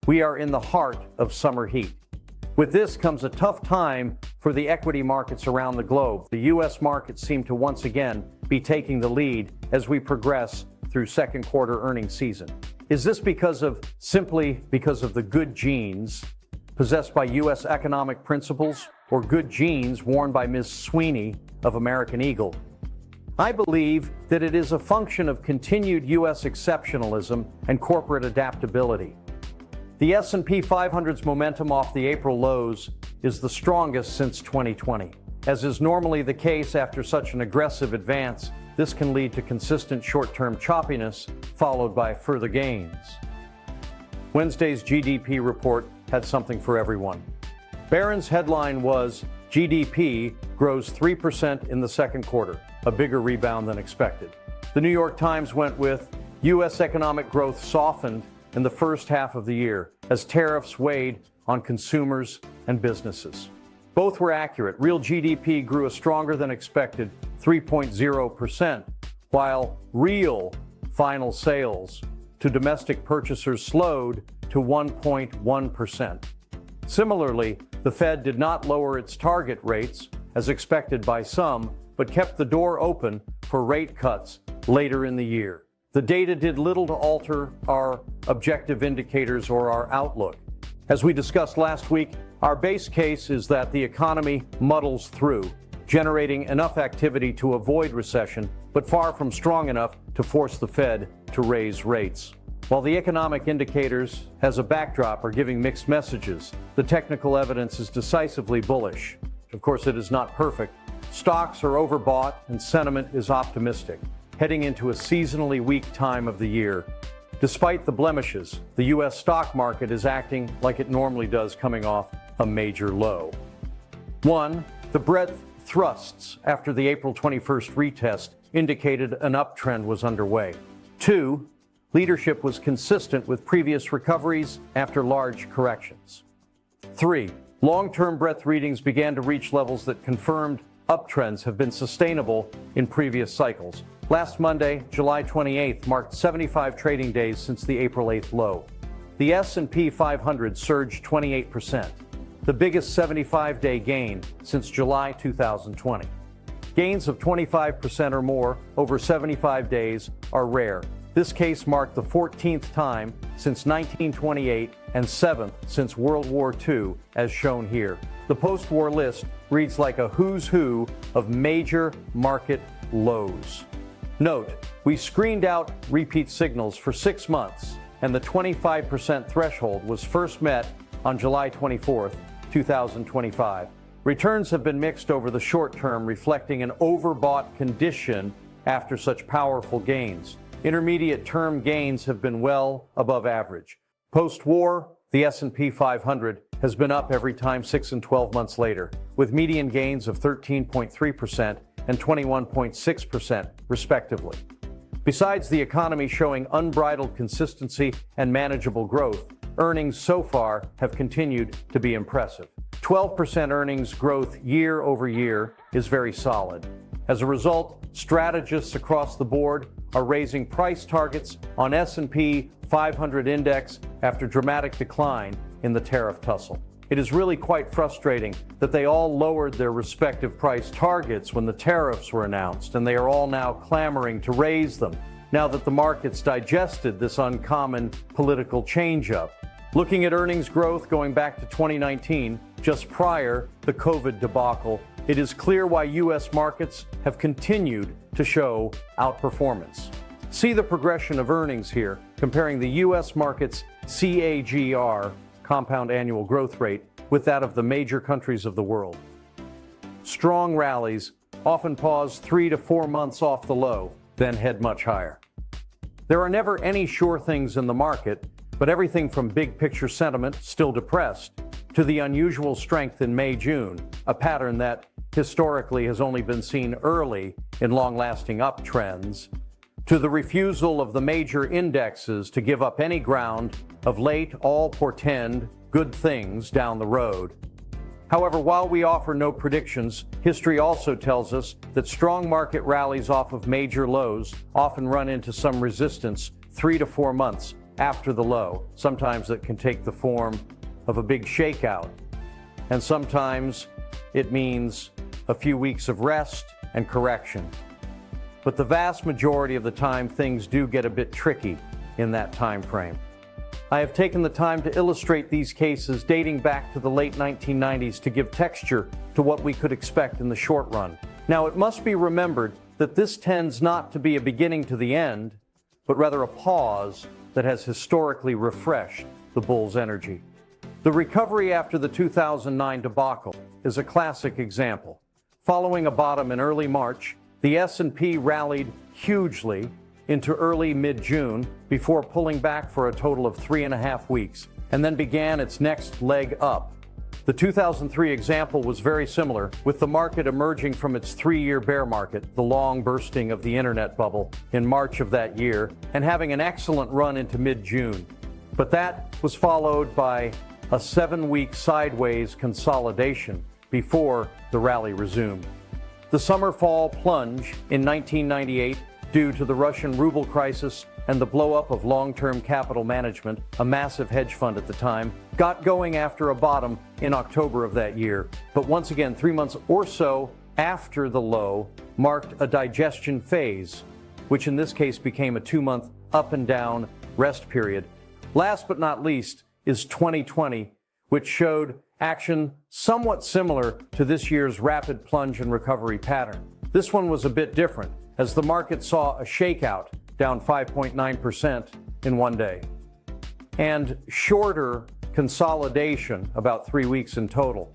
We are in the heart of summer heat. With this comes a tough time for the equity markets around the globe. The U.S. markets seem to once again be taking the lead as we progress through second quarter earnings season. Is this simply because of the good genes possessed by U.S. economic principles, or good genes worn by Ms. Sweeney of American Eagle? I believe that it is a function of continued U.S. exceptionalism and corporate adaptability. The S&P 500's momentum off the April lows is the strongest since 2020. As is normally the case after such an aggressive advance, this can lead to consistent short-term choppiness, followed by further gains. Wednesday's GDP report had something for everyone. Barron's headline was, GDP grows 3% in the second quarter, a bigger rebound than expected. The New York Times went with, U.S. economic growth softened in the first half of the year as tariffs weighed on consumers and businesses. Both were accurate. Real GDP grew a stronger than expected 3.0%, while real final sales to domestic purchasers slowed to 1.1%. Similarly, the Fed did not lower its target rates as expected by some, but kept the door open for rate cuts later in the year. The data did little to alter our objective indicators or our outlook. As we discussed last week, our base case is that the economy muddles through, generating enough activity to avoid recession, but far from strong enough to force the Fed to raise rates. While the economic indicators, as a backdrop, are giving mixed messages, the technical evidence is decisively bullish. Of course, it is not perfect. Stocks are overbought and sentiment is optimistic, heading into a seasonally weak time of the year. Despite the blemishes, the U.S. stock market is acting like it normally does coming off a major low. 1. The breadth thrusts after the April 21st retest indicated an uptrend was underway. 2. Leadership was consistent with previous recoveries after large corrections. 3. Long-term breadth readings began to reach levels that confirmed uptrends have been sustainable in previous cycles. Last Monday, July 28th, marked 75 trading days since the April 8th low. The S&P 500 surged 28%, the biggest 75-day gain since July 2020. Gains of 25% or more over 75 days are rare. This case marked the 14th time since 1928 and 7th since World War II, as shown here. The post-war list reads like a who's who of major market lows. Note, we screened out repeat signals for 6 months, and the 25% threshold was first met on July 24th, 2025. Returns have been mixed over the short term, reflecting an overbought condition after such powerful gains. Intermediate term gains have been well above average. Post-war, the S&P 500 has been up every time 6 and 12 months later, with median gains of 13.3% and 21.6%, respectively. Besides the economy showing unbridled consistency and manageable growth, earnings so far have continued to be impressive. 12% earnings growth year over year is very solid. As a result, strategists across the board are raising price targets on S&P 500 index after dramatic decline in the tariff tussle. It is really quite frustrating that they all lowered their respective price targets when the tariffs were announced, and they are all now clamoring to raise them, now that the markets digested this uncommon political change-up. Looking at earnings growth going back to 2019, just prior the COVID debacle, it is clear why U.S. markets have continued to show outperformance. See the progression of earnings here, comparing the U.S. market's CAGR, compound annual growth rate, with that of the major countries of the world. Strong rallies often pause 3 to 4 months off the low, then head much higher. There are never any sure things in the market, but everything from big picture sentiment, still depressed, to the unusual strength in May-June, a pattern that historically has only been seen early in long-lasting uptrends, to the refusal of the major indexes to give up any ground of late all portend good things down the road. However, while we offer no predictions, history also tells us that strong market rallies off of major lows often run into some resistance 3 to 4 months after the low. Sometimes it can take the form of a big shakeout, and sometimes it means a few weeks of rest and correction. But the vast majority of the time, things do get a bit tricky in that time frame. I have taken the time to illustrate these cases dating back to the late 1990s to give texture to what we could expect in the short run. Now, it must be remembered that this tends not to be a beginning to the end, but rather a pause that has historically refreshed the bull's energy. The recovery after the 2009 debacle is a classic example. Following a bottom in early March, the S&P rallied hugely into early mid-June before pulling back for a total of 3.5 weeks, and then began its next leg up. The 2003 example was very similar, with the market emerging from its 3-year bear market, the long bursting of the internet bubble, in March of that year, and having an excellent run into mid-June. But that was followed by a 7-week sideways consolidation before the rally resumed. The summer-fall plunge in 1998, due to the Russian ruble crisis and the blow-up of long-term capital management, a massive hedge fund at the time, got going after a bottom in October of that year. But once again, 3 months or so after the low, marked a digestion phase, which in this case became a 2-month up and down rest period. Last but not least is 2020, which showed action somewhat similar to this year's rapid plunge and recovery pattern. This one was a bit different, as the market saw a shakeout down 5.9% in one day, and shorter consolidation, about 3 weeks in total,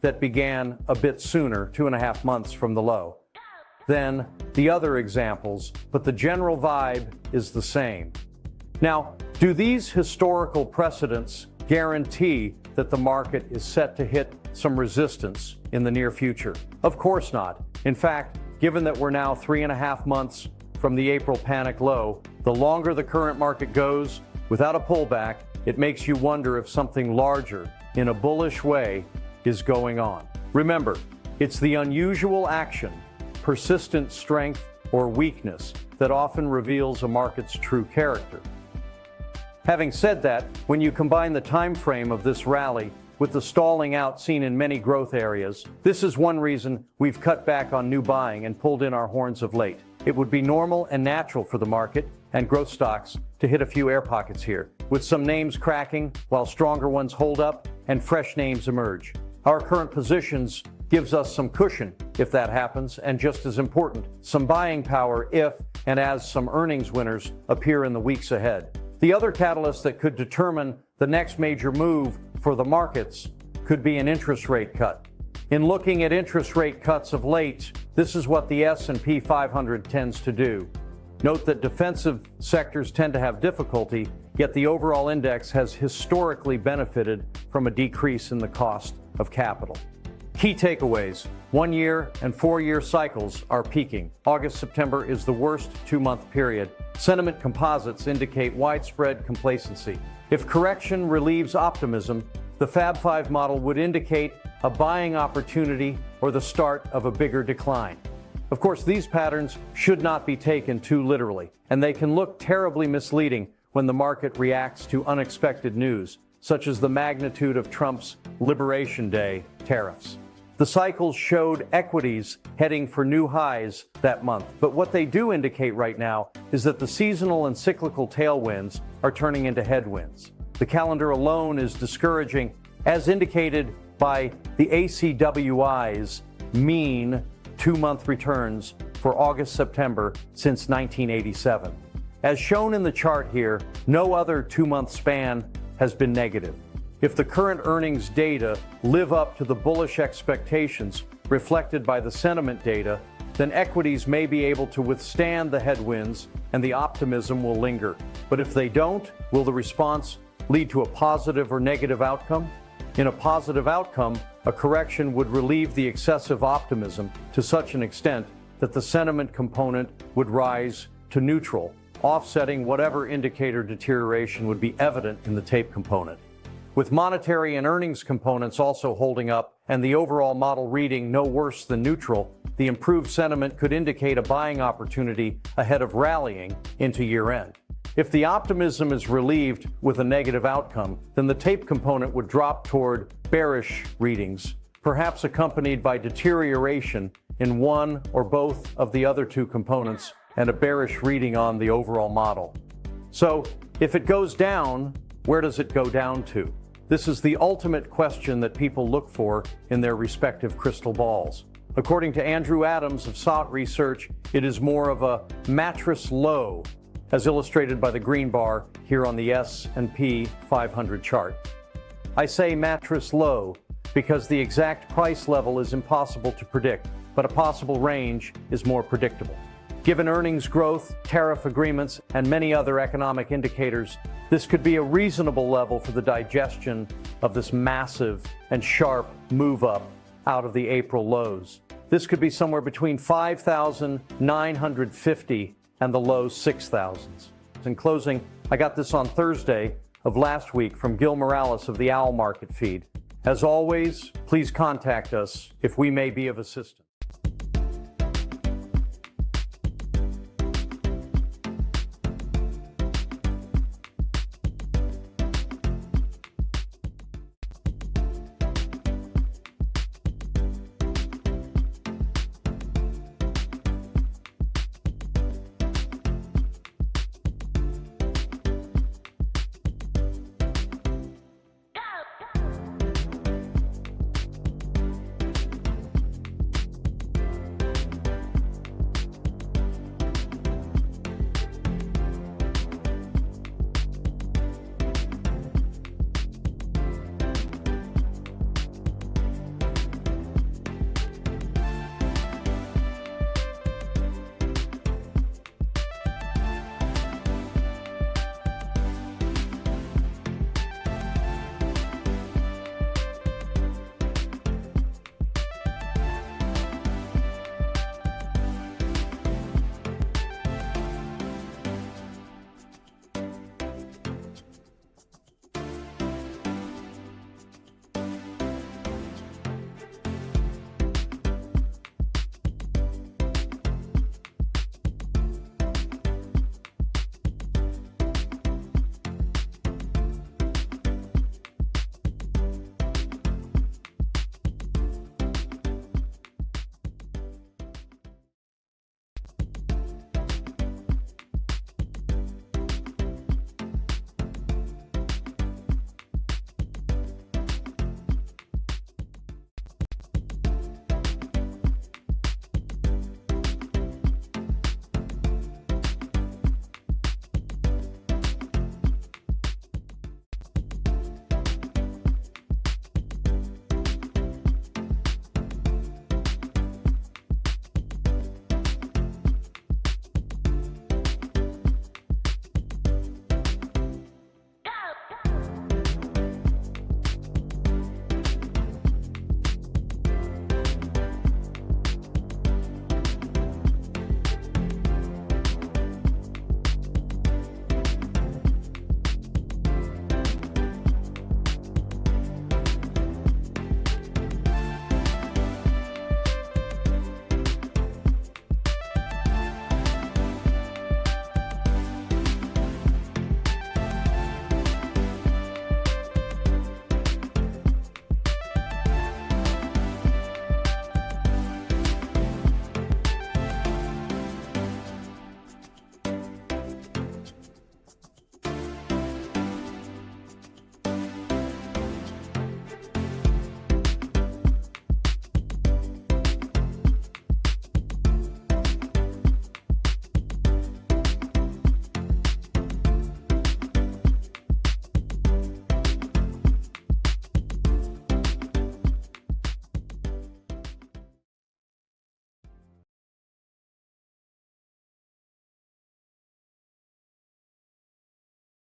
that began a bit sooner, 2.5 months from the low, than the other examples, but the general vibe is the same. Now, do these historical precedents guarantee that the market is set to hit some resistance in the near future? Of course not. In fact, given that we're now 3.5 months from the April panic low, the longer the current market goes without a pullback, it makes you wonder if something larger, in a bullish way, is going on. Remember, it's the unusual action, persistent strength, or weakness that often reveals a market's true character. Having said that, when you combine the time frame of this rally with the stalling out seen in many growth areas, this is one reason we've cut back on new buying and pulled in our horns of late. It would be normal and natural for the market and growth stocks to hit a few air pockets here, with some names cracking while stronger ones hold up and fresh names emerge. Our current positions gives us some cushion if that happens, and just as important, some buying power if and as some earnings winners appear in the weeks ahead. The other catalyst that could determine the next major move for the markets could be an interest rate cut. In looking at interest rate cuts of late, this is what the S&P 500 tends to do. Note that defensive sectors tend to have difficulty, yet the overall index has historically benefited from a decrease in the cost of capital. Key takeaways: 1-year and 4-year cycles are peaking. August-September is the worst 2-month period. Sentiment composites indicate widespread complacency. If correction relieves optimism, the Fab 5 model would indicate a buying opportunity or the start of a bigger decline. Of course, these patterns should not be taken too literally, and they can look terribly misleading when the market reacts to unexpected news, such as the magnitude of Trump's Liberation Day tariffs. The cycles showed equities heading for new highs that month, but what they do indicate right now is that the seasonal and cyclical tailwinds are turning into headwinds. The calendar alone is discouraging, as indicated by the ACWI's mean 2-month returns for August-September since 1987. As shown in the chart here, no other 2-month span has been negative. If the current earnings data live up to the bullish expectations reflected by the sentiment data, then equities may be able to withstand the headwinds and the optimism will linger. But if they don't, will the response lead to a positive or negative outcome? In a positive outcome, a correction would relieve the excessive optimism to such an extent that the sentiment component would rise to neutral, offsetting whatever indicator deterioration would be evident in the tape component. With monetary and earnings components also holding up and the overall model reading no worse than neutral, the improved sentiment could indicate a buying opportunity ahead of rallying into year-end. If the optimism is relieved with a negative outcome, then the tape component would drop toward bearish readings, perhaps accompanied by deterioration in one or both of the other two components and a bearish reading on the overall model. So, if it goes down, where does it go down to? This is the ultimate question that people look for in their respective crystal balls. According to Andrew Adams of SOT Research, it is more of a mattress low, as illustrated by the green bar here on the S&P 500 chart. I say mattress low because the exact price level is impossible to predict, but a possible range is more predictable. Given earnings growth, tariff agreements, and many other economic indicators, this could be a reasonable level for the digestion of this massive and sharp move up out of the April lows. This could be somewhere between 5,950 and the low 6,000s. In closing, I got this on Thursday of last week from Gil Morales of the Owl Market Feed. As always, please contact us if we may be of assistance.